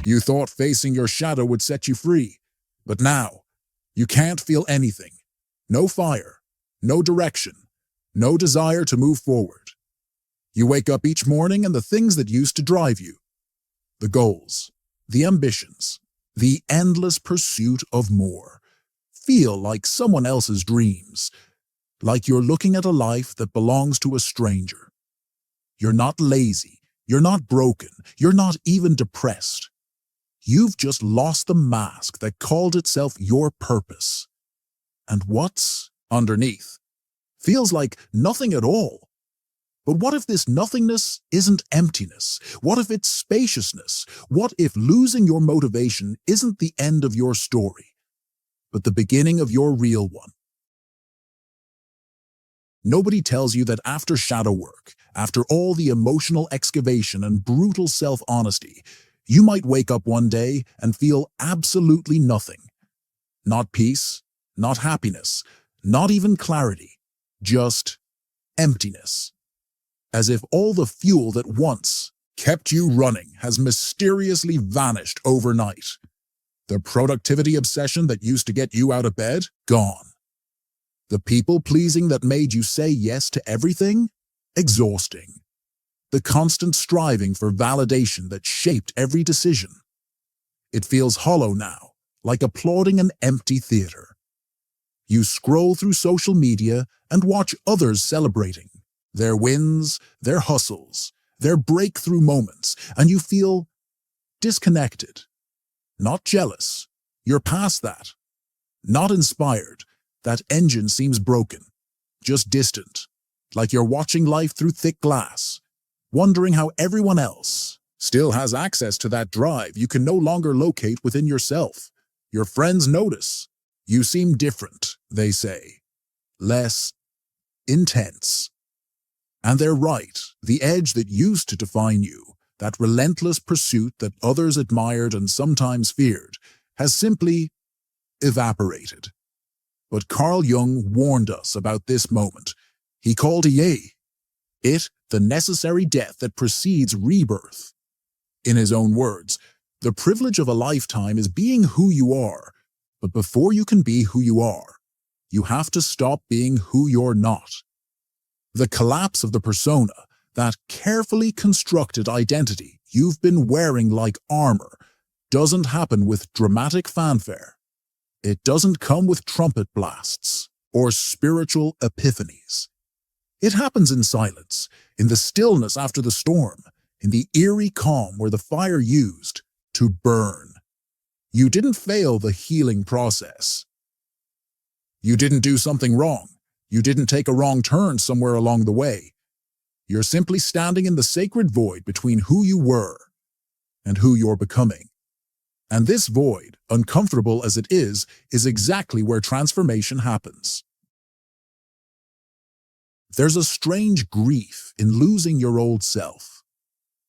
You thought facing your shadow would set you free, but now you can't feel anything. No fire, no direction, no desire to move forward. You wake up each morning and the things that used to drive you, the goals, the ambitions, the endless pursuit of more, feel like someone else's dreams, like you're looking at a life that belongs to a stranger. You're not lazy, you're not broken, you're not even depressed. You've just lost the mask that called itself your purpose. And what's underneath feels like nothing at all. But what if this nothingness isn't emptiness? What if it's spaciousness? What if losing your motivation isn't the end of your story, but the beginning of your real one? Nobody tells you that after shadow work, after all the emotional excavation and brutal self-honesty, you might wake up one day and feel absolutely nothing. Not peace, not happiness, not even clarity, just emptiness. As if all the fuel that once kept you running has mysteriously vanished overnight. The productivity obsession that used to get you out of bed, gone. The people-pleasing that made you say yes to everything, exhausting. The constant striving for validation that shaped every decision. It feels hollow now, like applauding an empty theater. You scroll through social media and watch others celebrating their wins, their hustles, their breakthrough moments, and you feel disconnected. Not jealous. You're past that. Not inspired. That engine seems broken. Just distant. Like you're watching life through thick glass, wondering how everyone else still has access to that drive you can no longer locate within yourself. Your friends notice. You seem different, they say. Less intense. And they're right. The edge that used to define you, that relentless pursuit that others admired and sometimes feared, has simply evaporated. But Carl Jung warned us about this moment. He called it the necessary death that precedes rebirth. In his own words, the privilege of a lifetime is being who you are, but before you can be who you are, you have to stop being who you're not. The collapse of the persona, that carefully constructed identity you've been wearing like armor, doesn't happen with dramatic fanfare. It doesn't come with trumpet blasts or spiritual epiphanies. It happens in silence, in the stillness after the storm, in the eerie calm where the fire used to burn. You didn't fail the healing process. You didn't do something wrong. You didn't take a wrong turn somewhere along the way. You're simply standing in the sacred void between who you were and who you're becoming. And this void, uncomfortable as it is exactly where transformation happens. There's a strange grief in losing your old self.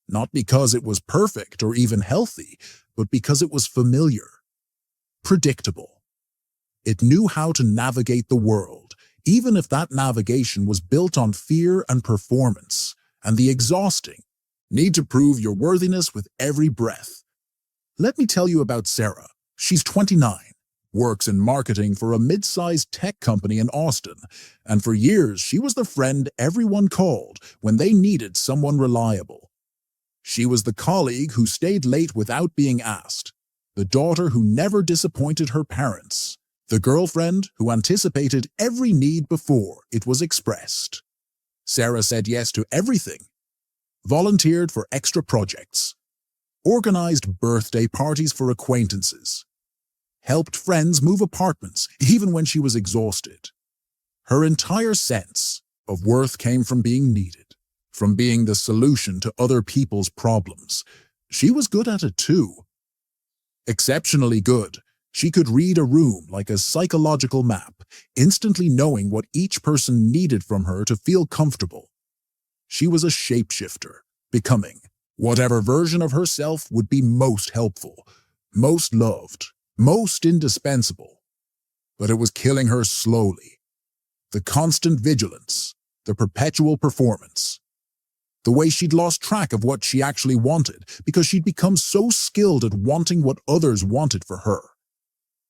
Not because it was perfect or even healthy, but because it was familiar, predictable. It knew how to navigate the world, even if that navigation was built on fear and performance, and the exhausting need to prove your worthiness with every breath. Let me tell you about Sarah. She's 29, works in marketing for a mid-sized tech company in Austin, and for years she was the friend everyone called when they needed someone reliable. She was the colleague who stayed late without being asked, the daughter who never disappointed her parents, the girlfriend who anticipated every need before it was expressed. Sarah said yes to everything, volunteered for extra projects, organized birthday parties for acquaintances, helped friends move apartments even when she was exhausted. Her entire sense of worth came from being needed, from being the solution to other people's problems. She was good at it too. Exceptionally good. She could read a room like a psychological map, instantly knowing what each person needed from her to feel comfortable. She was a shapeshifter, becoming whatever version of herself would be most helpful, most loved, most indispensable. But it was killing her slowly. The constant vigilance, the perpetual performance. The way she'd lost track of what she actually wanted because she'd become so skilled at wanting what others wanted for her.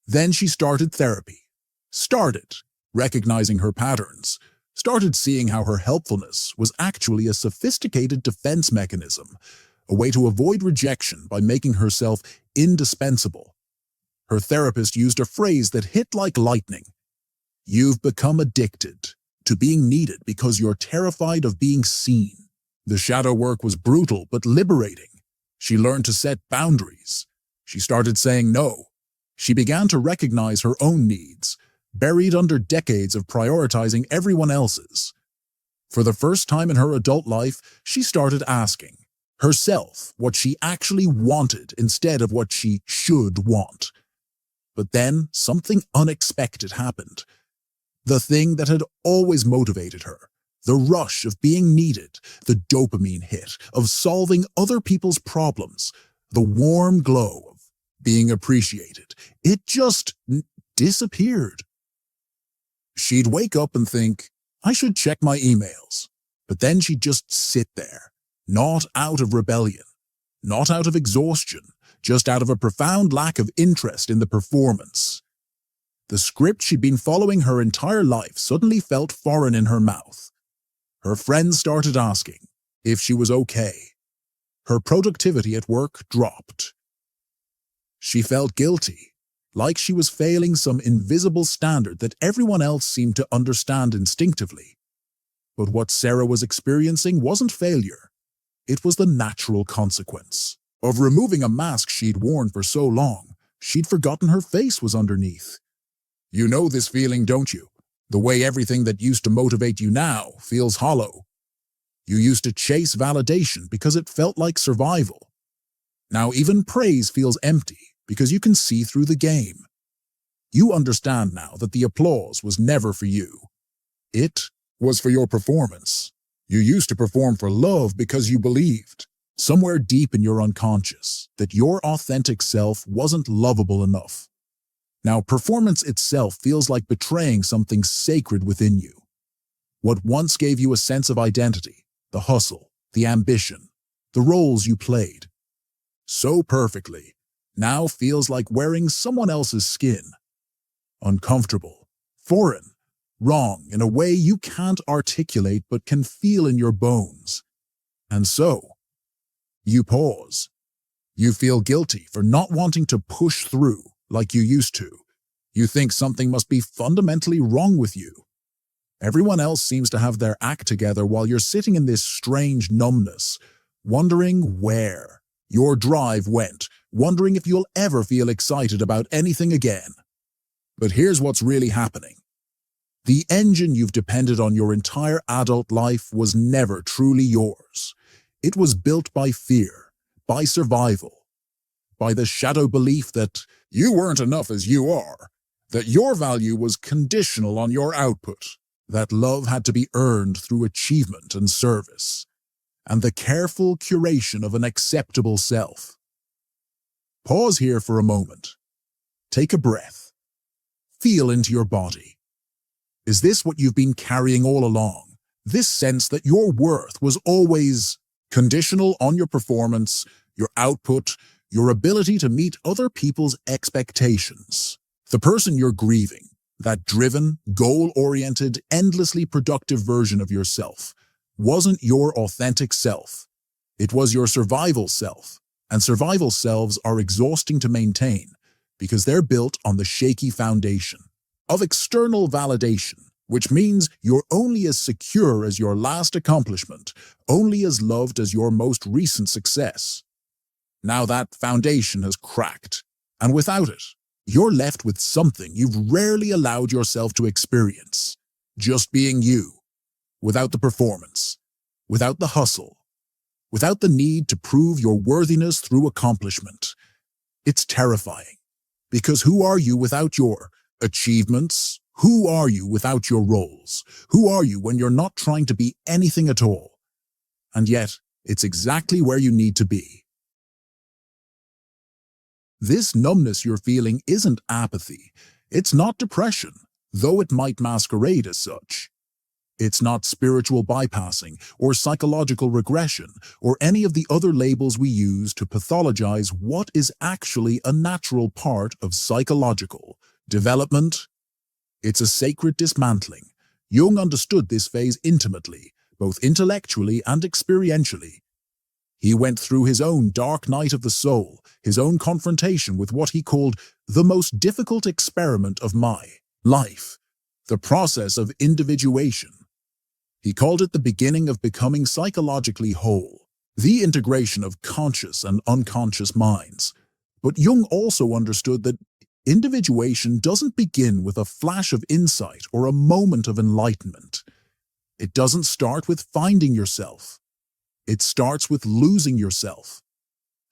Then she started therapy. Started recognizing her patterns. Started seeing how her helpfulness was actually a sophisticated defense mechanism, a way to avoid rejection by making herself indispensable. Her therapist used a phrase that hit like lightning. You've become addicted to being needed because you're terrified of being seen. The shadow work was brutal but liberating. She learned to set boundaries. She started saying no. She began to recognize her own needs, buried under decades of prioritizing everyone else's. For the first time in her adult life, she started asking herself what she actually wanted instead of what she should want. But then something unexpected happened. The thing that had always motivated her, the rush of being needed, the dopamine hit of solving other people's problems, the warm glow of being appreciated, it just disappeared. She'd wake up and think, I should check my emails. But then she'd just sit there, not out of rebellion, not out of exhaustion, just out of a profound lack of interest in the performance. The script she'd been following her entire life suddenly felt foreign in her mouth. Her friends started asking if she was okay. Her productivity at work dropped. She felt guilty, like she was failing some invisible standard that everyone else seemed to understand instinctively. But what Sarah was experiencing wasn't failure. It was the natural consequence of removing a mask she'd worn for so long. She'd forgotten her face was underneath. You know this feeling, don't you? The way everything that used to motivate you now feels hollow. You used to chase validation because it felt like survival. Now even praise feels empty because you can see through the game. You understand now that the applause was never for you. It was for your performance. You used to perform for love because you believed, somewhere deep in your unconscious, that your authentic self wasn't lovable enough. Now, performance itself feels like betraying something sacred within you. What once gave you a sense of identity, the hustle, the ambition, the roles you played so perfectly, now feels like wearing someone else's skin. Uncomfortable, foreign, wrong in a way you can't articulate but can feel in your bones. And so, you pause. You feel guilty for not wanting to push through like you used to. You think something must be fundamentally wrong with you. Everyone else seems to have their act together while you're sitting in this strange numbness, wondering where your drive went, wondering if you'll ever feel excited about anything again. But here's what's really happening. The engine you've depended on your entire adult life was never truly yours. It was built by fear, by survival, by the shadow belief that you weren't enough as you are, that your value was conditional on your output, that love had to be earned through achievement and service, and the careful curation of an acceptable self. Pause here for a moment. Take a breath. Feel into your body. Is this what you've been carrying all along? This sense that your worth was always conditional on your performance, your output, your ability to meet other people's expectations. The person you're grieving, that driven, goal-oriented, endlessly productive version of yourself, wasn't your authentic self. It was your survival self, and survival selves are exhausting to maintain because they're built on the shaky foundation of external validation, which means you're only as secure as your last accomplishment, only as loved as your most recent success. Now that foundation has cracked, and without it, you're left with something you've rarely allowed yourself to experience. Just being you, without the performance, without the hustle, without the need to prove your worthiness through accomplishment. It's terrifying, because who are you without your achievements? Who are you without your roles? Who are you when you're not trying to be anything at all? And yet, it's exactly where you need to be. This numbness you're feeling isn't apathy. It's not depression, though it might masquerade as such. It's not spiritual bypassing or psychological regression or any of the other labels we use to pathologize what is actually a natural part of psychological development. It's a sacred dismantling. Jung understood this phase intimately, both intellectually and experientially. He went through his own dark night of the soul, his own confrontation with what he called the most difficult experiment of my life, the process of individuation. He called it the beginning of becoming psychologically whole, the integration of conscious and unconscious minds. But Jung also understood that individuation doesn't begin with a flash of insight or a moment of enlightenment. It doesn't start with finding yourself. It starts with losing yourself.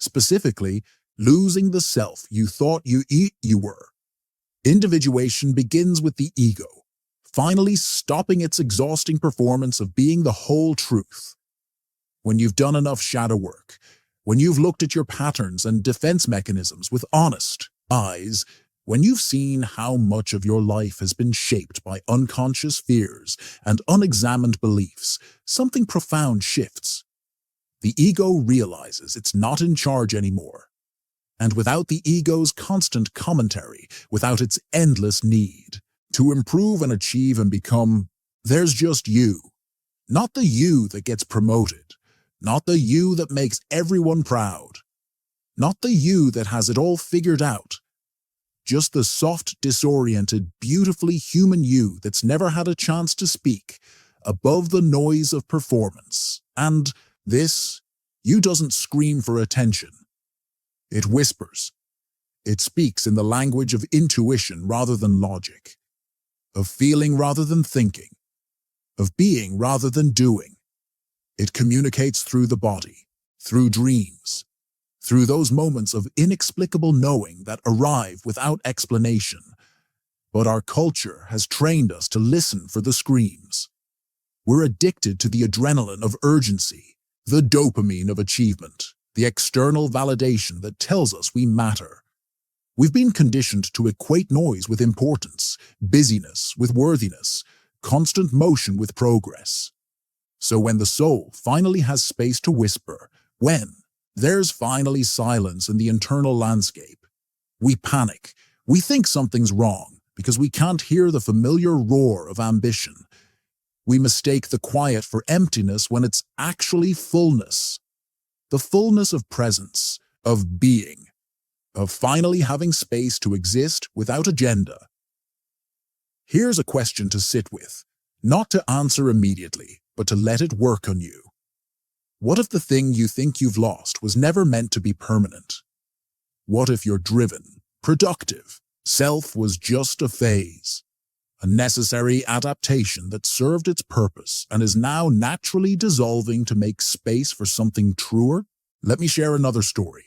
Specifically, losing the self you thought you were. Individuation begins with the ego, finally stopping its exhausting performance of being the whole truth. When you've done enough shadow work, when you've looked at your patterns and defense mechanisms with honest eyes, when you've seen how much of your life has been shaped by unconscious fears and unexamined beliefs, something profound shifts. The ego realizes it's not in charge anymore. And without the ego's constant commentary, without its endless need to improve and achieve and become, there's just you. Not the you that gets promoted, not the you that makes everyone proud, not the you that has it all figured out, just the soft, disoriented, beautifully human you that's never had a chance to speak, above the noise of performance. And this, you doesn't scream for attention. It whispers. It speaks in the language of intuition rather than logic, of feeling rather than thinking, of being rather than doing. It communicates through the body, through dreams, through those moments of inexplicable knowing that arrive without explanation. But our culture has trained us to listen for the screams. We're addicted to the adrenaline of urgency, the dopamine of achievement, the external validation that tells us we matter. We've been conditioned to equate noise with importance, busyness with worthiness, constant motion with progress. So when the soul finally has space to whisper, when there's finally silence in the internal landscape, we panic. We think something's wrong because we can't hear the familiar roar of ambition. We mistake the quiet for emptiness when it's actually fullness. The fullness of presence, of being, of finally having space to exist without agenda. Here's a question to sit with, not to answer immediately, but to let it work on you. What if the thing you think you've lost was never meant to be permanent? What if your driven, productive self was just a phase, a necessary adaptation that served its purpose and is now naturally dissolving to make space for something truer? Let me share another story.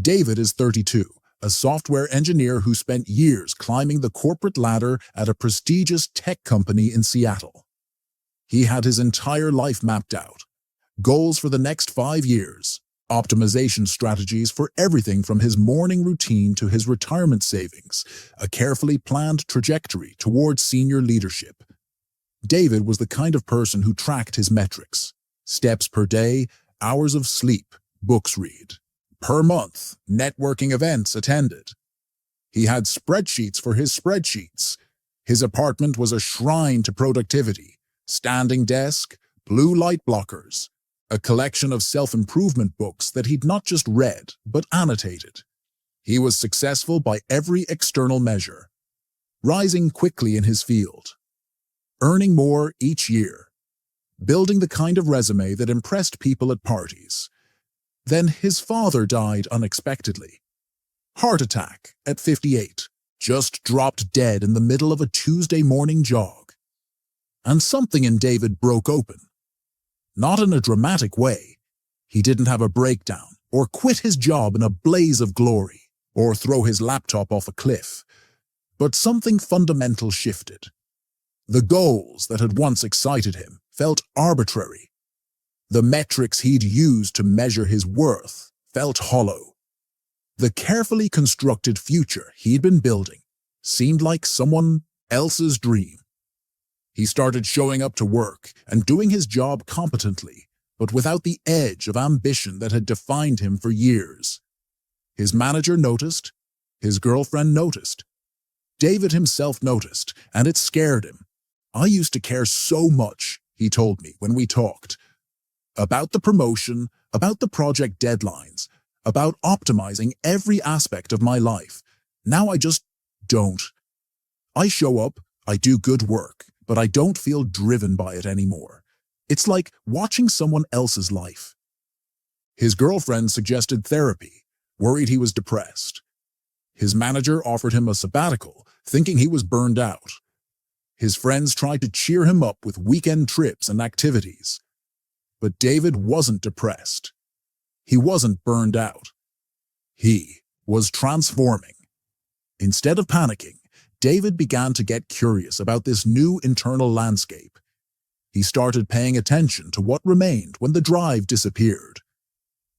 David is 32, a software engineer who spent years climbing the corporate ladder at a prestigious tech company in Seattle. He had his entire life mapped out. Goals for the next 5 years, optimization strategies for everything from his morning routine to his retirement savings, a carefully planned trajectory towards senior leadership. David was the kind of person who tracked his metrics: steps per day, hours of sleep, books read, per month, networking events attended. He had spreadsheets for his spreadsheets. His apartment was a shrine to productivity: standing desk, blue light blockers, a collection of self-improvement books that he'd not just read, but annotated. He was successful by every external measure, rising quickly in his field, earning more each year, building the kind of resume that impressed people at parties. Then his father died unexpectedly. Heart attack at 58, just dropped dead in the middle of a Tuesday morning jog. And something in David broke open. Not in a dramatic way. He didn't have a breakdown, or quit his job in a blaze of glory, or throw his laptop off a cliff. But something fundamental shifted. The goals that had once excited him felt arbitrary. The metrics he'd used to measure his worth felt hollow. The carefully constructed future he'd been building seemed like someone else's dream. He started showing up to work and doing his job competently, but without the edge of ambition that had defined him for years. His manager noticed. His girlfriend noticed. David himself noticed, and it scared him. "I used to care so much," he told me when we talked, "about the promotion, about the project deadlines, about optimizing every aspect of my life. Now I just don't. I show up, I do good work, but I don't feel driven by it anymore. It's like watching someone else's life." His girlfriend suggested therapy, worried he was depressed. His manager offered him a sabbatical, thinking he was burned out. His friends tried to cheer him up with weekend trips and activities. But David wasn't depressed. He wasn't burned out. He was transforming. Instead of panicking, David began to get curious about this new internal landscape. He started paying attention to what remained when the drive disappeared.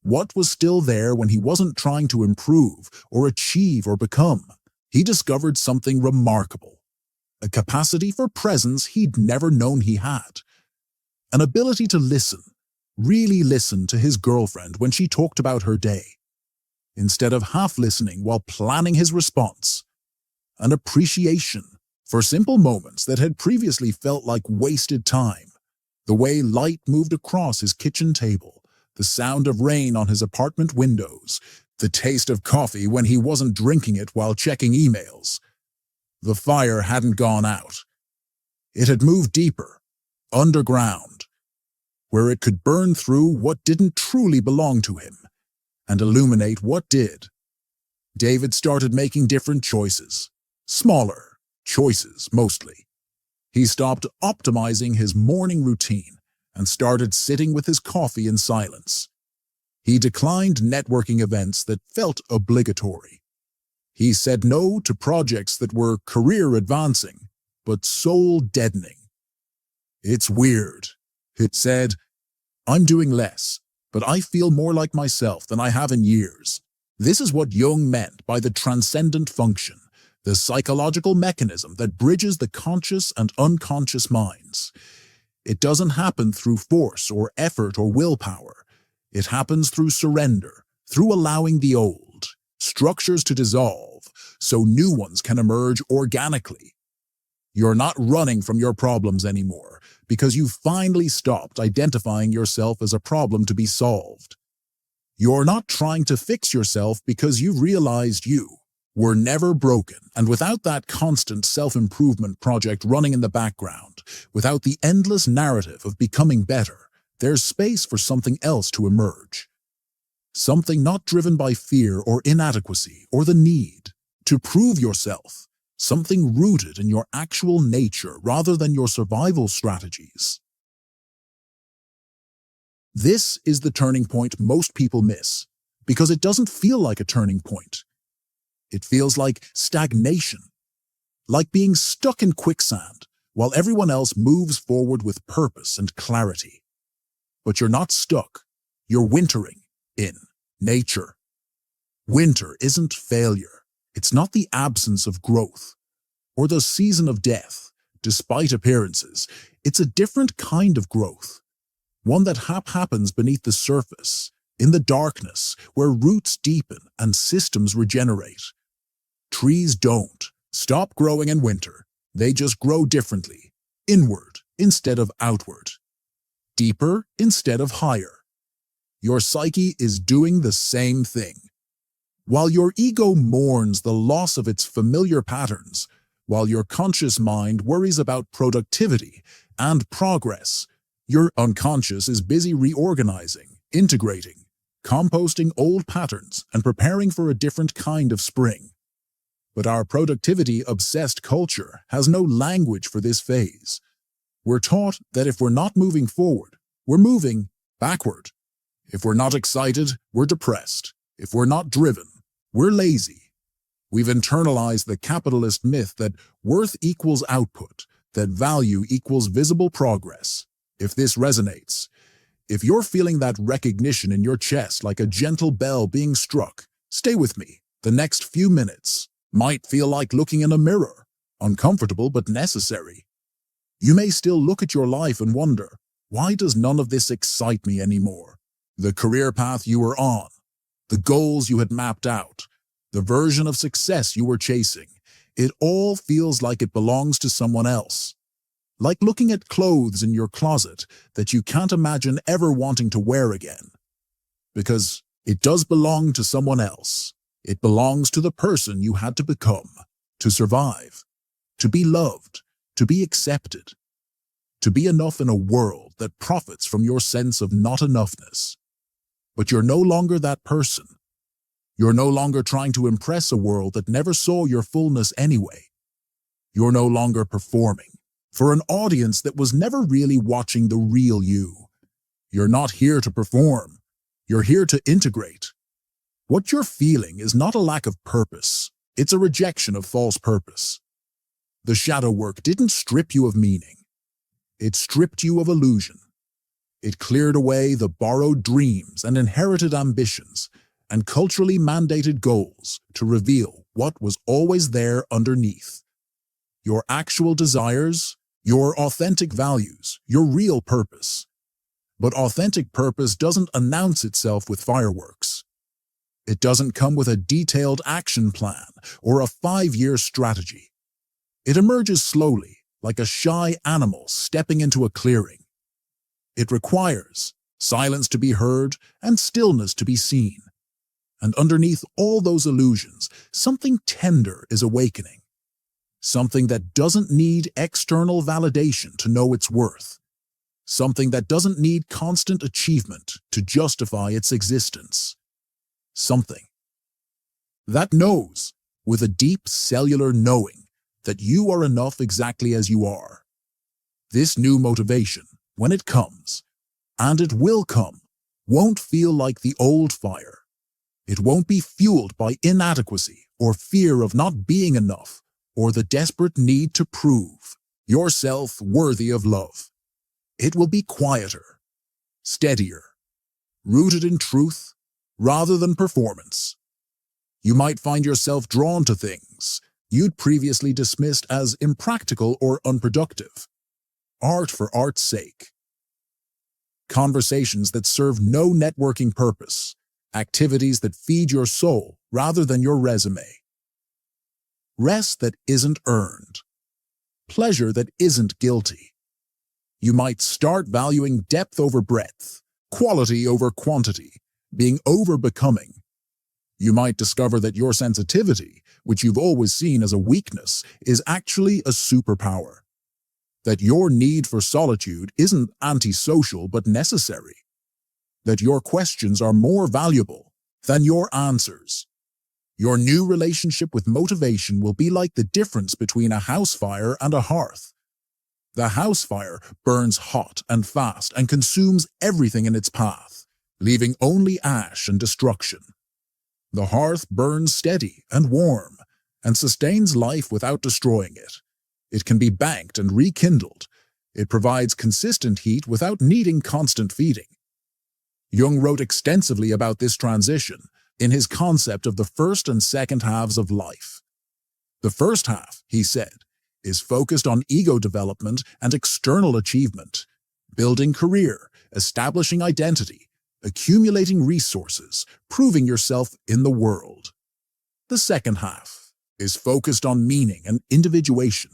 What was still there when he wasn't trying to improve or achieve or become? He discovered something remarkable. A capacity for presence he'd never known he had. An ability to listen, really listen to his girlfriend when she talked about her day, instead of half-listening while planning his response. An appreciation for simple moments that had previously felt like wasted time. The way light moved across his kitchen table, the sound of rain on his apartment windows, the taste of coffee when he wasn't drinking it while checking emails. The fire hadn't gone out. It had moved deeper, underground, where it could burn through what didn't truly belong to him and illuminate what did. David started making different choices, smaller choices mostly. He stopped optimizing his morning routine and started sitting with his coffee in silence. He declined networking events that felt obligatory. He said no to projects that were career-advancing, but soul-deadening. "It's weird," he said. "I'm doing less, but I feel more like myself than I have in years." This is what Jung meant by the transcendent function, the psychological mechanism that bridges the conscious and unconscious minds. It doesn't happen through force or effort or willpower. It happens through surrender, through allowing the old structures to dissolve so new ones can emerge organically. You're not running from your problems anymore because you've finally stopped identifying yourself as a problem to be solved. You're not trying to fix yourself because you've realized you were never broken, and without that constant self-improvement project running in the background, without the endless narrative of becoming better, there's space for something else to emerge. Something not driven by fear or inadequacy or the need to prove yourself, something rooted in your actual nature rather than your survival strategies. This is the turning point most people miss, because it doesn't feel like a turning point. It feels like stagnation, like being stuck in quicksand while everyone else moves forward with purpose and clarity. But you're not stuck, you're wintering in nature. Winter isn't failure, it's not the absence of growth or the season of death, despite appearances. It's a different kind of growth, one that happens beneath the surface, in the darkness, where roots deepen and systems regenerate. Trees don't stop growing in winter, they just grow differently, inward instead of outward, deeper instead of higher. Your psyche is doing the same thing. While your ego mourns the loss of its familiar patterns, while your conscious mind worries about productivity and progress, your unconscious is busy reorganizing, integrating, composting old patterns, and preparing for a different kind of spring. But our productivity-obsessed culture has no language for this phase. We're taught that if we're not moving forward, we're moving backward. If we're not excited, we're depressed. If we're not driven, we're lazy. We've internalized the capitalist myth that worth equals output, that value equals visible progress. If this resonates, if you're feeling that recognition in your chest like a gentle bell being struck, stay with me. The next few minutes might feel like looking in a mirror, uncomfortable but necessary. You may still look at your life and wonder, why does none of this excite me anymore? The career path you were on, the goals you had mapped out, the version of success you were chasing, it all feels like it belongs to someone else. Like looking at clothes in your closet that you can't imagine ever wanting to wear again. Because it does belong to someone else. It belongs to the person you had to become, to survive, to be loved, to be accepted, to be enough in a world that profits from your sense of not enoughness. But you're no longer that person. You're no longer trying to impress a world that never saw your fullness anyway. You're no longer performing for an audience that was never really watching the real you. You're not here to perform. You're here to integrate. What you're feeling is not a lack of purpose. It's a rejection of false purpose. The shadow work didn't strip you of meaning. It stripped you of illusion. It cleared away the borrowed dreams and inherited ambitions and culturally mandated goals to reveal what was always there underneath. Your actual desires, your authentic values, your real purpose. But authentic purpose doesn't announce itself with fireworks. It doesn't come with a detailed action plan or a 5-year strategy. It emerges slowly, like a shy animal stepping into a clearing. It requires silence to be heard and stillness to be seen. And underneath all those illusions, something tender is awakening. Something that doesn't need external validation to know its worth. Something that doesn't need constant achievement to justify its existence. Something that knows, with a deep cellular knowing, that you are enough exactly as you are. This new motivation, when it comes, and it will come, won't feel like the old fire. It won't be fueled by inadequacy or fear of not being enough or the desperate need to prove yourself worthy of love. It will be quieter, steadier, rooted in truth rather than performance. You might find yourself drawn to things you'd previously dismissed as impractical or unproductive. Art for art's sake. Conversations that serve no networking purpose. Activities that feed your soul rather than your resume. Rest that isn't earned. Pleasure that isn't guilty. You might start valuing depth over breadth, quality over quantity, being over becoming. You might discover that your sensitivity, which you've always seen as a weakness, is actually a superpower. That your need for solitude isn't antisocial but necessary. That your questions are more valuable than your answers. Your new relationship with motivation will be like the difference between a house fire and a hearth. The house fire burns hot and fast and consumes everything in its path, leaving only ash and destruction. The hearth burns steady and warm and sustains life without destroying it. It can be banked and rekindled. It provides consistent heat without needing constant feeding. Jung wrote extensively about this transition in his concept of the first and second halves of life. The first half, he said, is focused on ego development and external achievement, building career, establishing identity, accumulating resources, proving yourself in the world. The second half is focused on meaning and individuation,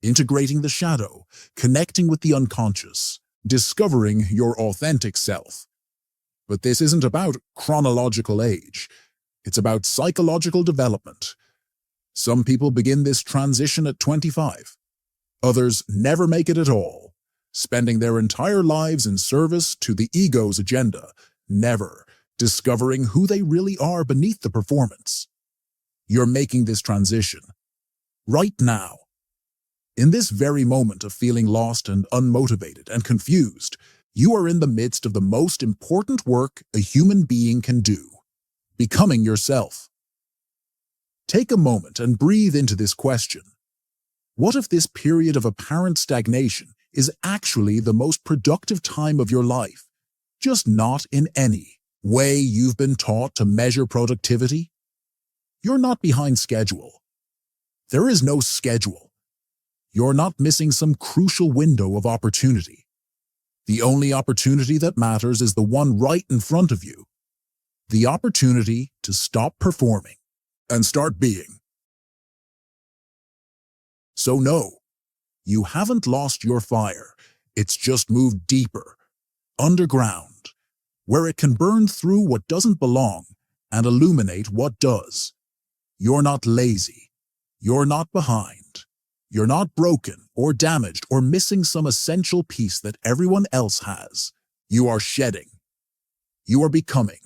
integrating the shadow, connecting with the unconscious, discovering your authentic self. But this isn't about chronological age. It's about psychological development. Some people begin this transition at 25. Others never make it at all, spending their entire lives in service to the ego's agenda, never discovering who they really are beneath the performance. You're making this transition right now. In this very moment of feeling lost and unmotivated and confused, you are in the midst of the most important work a human being can do, becoming yourself. Take a moment and breathe into this question. What if this period of apparent stagnation is actually the most productive time of your life, just not in any way you've been taught to measure productivity? You're not behind schedule. There is no schedule. You're not missing some crucial window of opportunity. The only opportunity that matters is the one right in front of you. The opportunity to stop performing and start being. So no, you haven't lost your fire. It's just moved deeper, underground, where it can burn through what doesn't belong and illuminate what does. You're not lazy. You're not behind. You're not broken or damaged or missing some essential piece that everyone else has. You are shedding. You are becoming.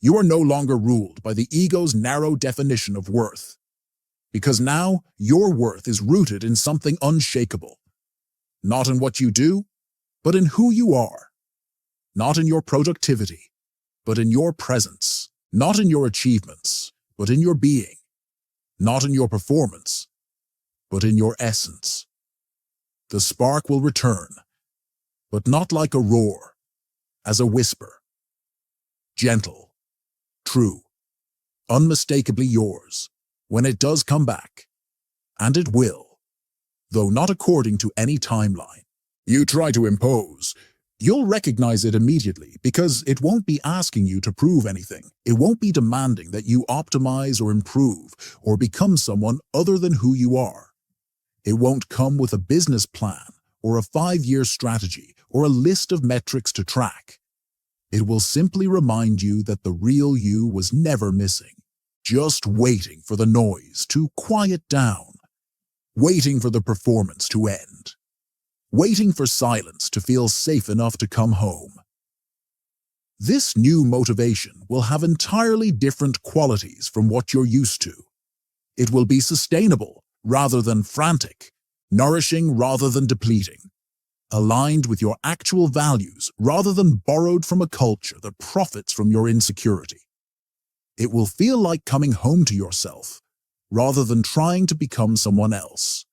You are no longer ruled by the ego's narrow definition of worth. Because now your worth is rooted in something unshakable. Not in what you do, but in who you are. Not in your productivity, but in your presence. Not in your achievements, but in your being. Not in your performance, but in your essence. The spark will return, but not like a roar, as a whisper. Gentle, true, unmistakably yours, when it does come back. And it will, though not according to any timeline. You try to impose, you'll recognize it immediately because it won't be asking you to prove anything. It won't be demanding that you optimize or improve or become someone other than who you are. It won't come with a business plan or a 5-year strategy or a list of metrics to track. It will simply remind you that the real you was never missing, just waiting for the noise to quiet down, waiting for the performance to end, waiting for silence to feel safe enough to come home. This new motivation will have entirely different qualities from what you're used to. It will be sustainable rather than frantic, nourishing rather than depleting, aligned with your actual values rather than borrowed from a culture that profits from your insecurity. It will feel like coming home to yourself rather than trying to become someone else.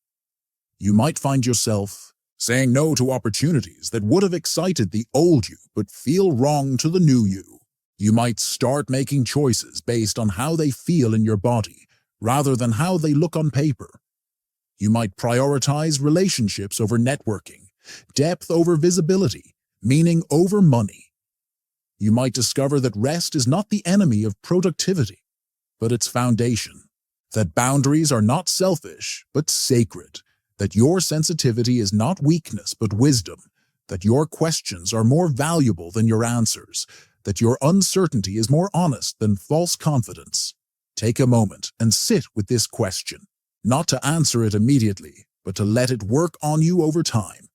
You might find yourself saying no to opportunities that would have excited the old you but feel wrong to the new you. You might start making choices based on how they feel in your body rather than how they look on paper. You might prioritize relationships over networking, depth over visibility, meaning over money. You might discover that rest is not the enemy of productivity, but its foundation. That boundaries are not selfish, but sacred. That your sensitivity is not weakness, but wisdom. That your questions are more valuable than your answers. That your uncertainty is more honest than false confidence. Take a moment and sit with this question, not to answer it immediately, but to let it work on you over time.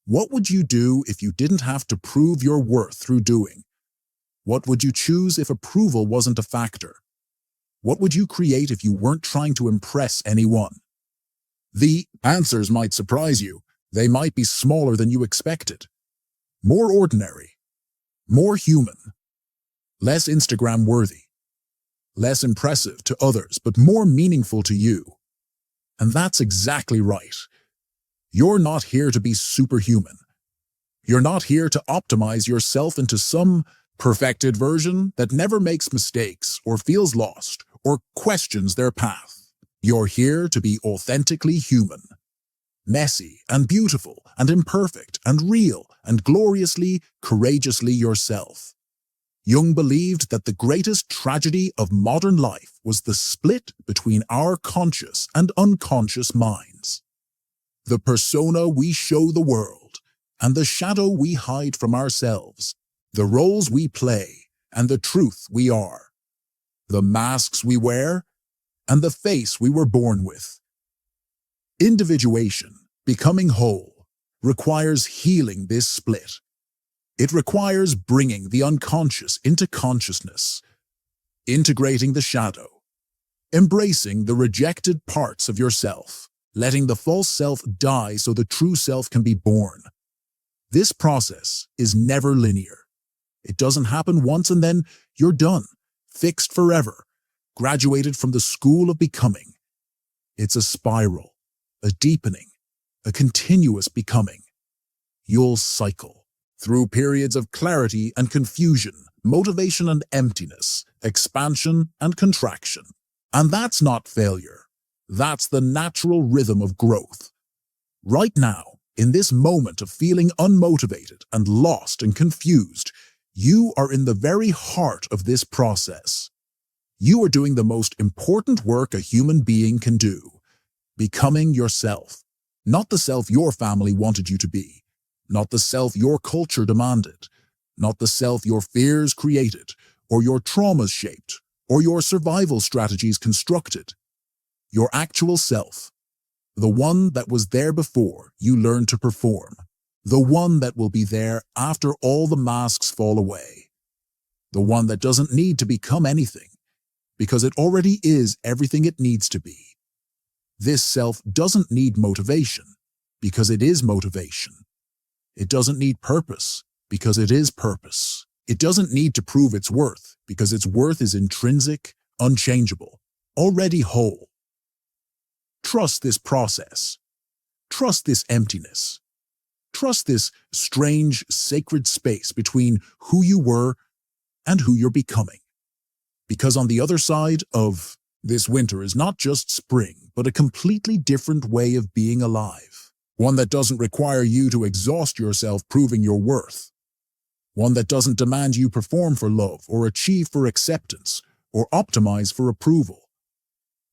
What would you do if you didn't have to prove your worth through doing? What would you choose if approval wasn't a factor? What would you create if you weren't trying to impress anyone? The answers might surprise you. They might be smaller than you expected. More ordinary. More human. Less Instagram-worthy. Less impressive to others, but more meaningful to you. And that's exactly right. You're not here to be superhuman. You're not here to optimize yourself into some perfected version that never makes mistakes or feels lost or questions their path. You're here to be authentically human, messy and beautiful and imperfect and real and gloriously, courageously yourself. Jung believed that the greatest tragedy of modern life was the split between our conscious and unconscious minds. The persona we show the world and the shadow we hide from ourselves, the roles we play and the truth we are, the masks we wear and the face we were born with. Individuation, becoming whole, requires healing this split. It requires bringing the unconscious into consciousness, integrating the shadow, embracing the rejected parts of yourself, letting the false self die so the true self can be born. This process is never linear. It doesn't happen once and then you're done, fixed forever, graduated from the school of becoming. It's a spiral, a deepening, a continuous becoming. You'll cycle through periods of clarity and confusion, motivation and emptiness, expansion and contraction. And that's not failure. That's the natural rhythm of growth. Right now, in this moment of feeling unmotivated and lost and confused, you are in the very heart of this process. You are doing the most important work a human being can do, becoming yourself. Not the self your family wanted you to be, not the self your culture demanded, not the self your fears created, or your traumas shaped, or your survival strategies constructed. Your actual self. The one that was there before you learned to perform. The one that will be there after all the masks fall away. The one that doesn't need to become anything, because it already is everything it needs to be. This self doesn't need motivation, because it is motivation. It doesn't need purpose, because it is purpose. It doesn't need to prove its worth, because its worth is intrinsic, unchangeable, already whole. Trust this process. Trust this emptiness. Trust this strange, sacred space between who you were and who you're becoming. Because on the other side of this winter is not just spring, but a completely different way of being alive. One that doesn't require you to exhaust yourself proving your worth. One that doesn't demand you perform for love or achieve for acceptance or optimize for approval.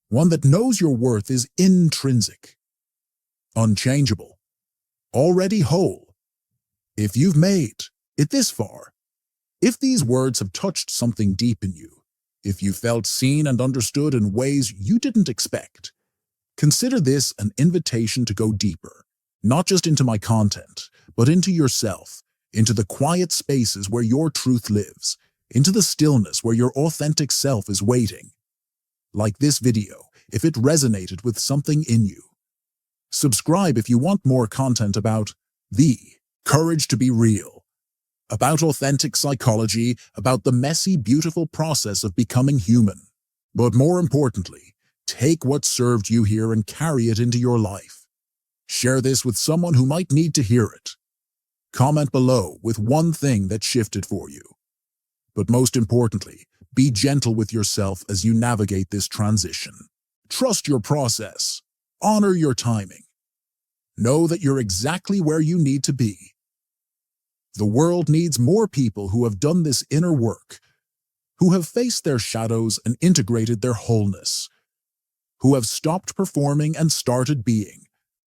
One that knows your worth is intrinsic, unchangeable, already whole. If you've made it this far, if these words have touched something deep in you, if you felt seen and understood in ways you didn't expect, consider this an invitation to go deeper, not just into my content, but into yourself, into the quiet spaces where your truth lives, into the stillness where your authentic self is waiting. Like this video, if it resonated with something in you. Subscribe if you want more content about the courage to be real, about authentic psychology, about the messy, beautiful process of becoming human. But more importantly, take what served you here and carry it into your life. Share this with someone who might need to hear it. Comment below with one thing that shifted for you. But most importantly, be gentle with yourself as you navigate this transition. Trust your process. Honor your timing. Know that you're exactly where you need to be. The world needs more people who have done this inner work, who have faced their shadows and integrated their wholeness, who have stopped performing and started being,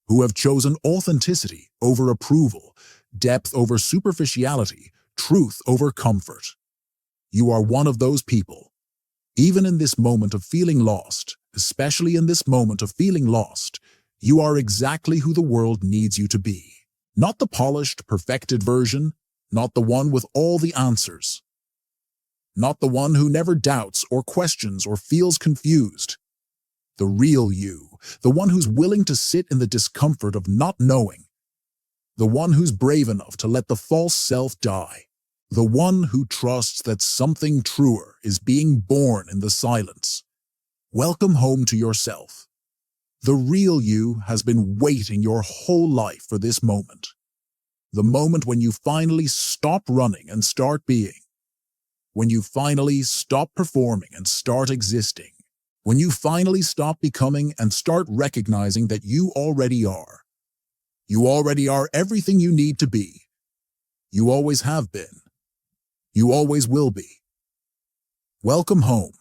who have chosen authenticity over approval, depth over superficiality, truth over comfort. You are one of those people. Even in this moment of feeling lost, especially in this moment of feeling lost, you are exactly who the world needs you to be. Not the polished, perfected version, not the one with all the answers. Not the one who never doubts or questions or feels confused. The real you, the one who's willing to sit in the discomfort of not knowing. The one who's brave enough to let the false self die. The one who trusts that something truer is being born in the silence. Welcome home to yourself. The real you has been waiting your whole life for this moment. The moment when you finally stop running and start being. When you finally stop performing and start existing. When you finally stop becoming and start recognizing that you already are. You already are everything you need to be. You always have been. You always will be. Welcome home.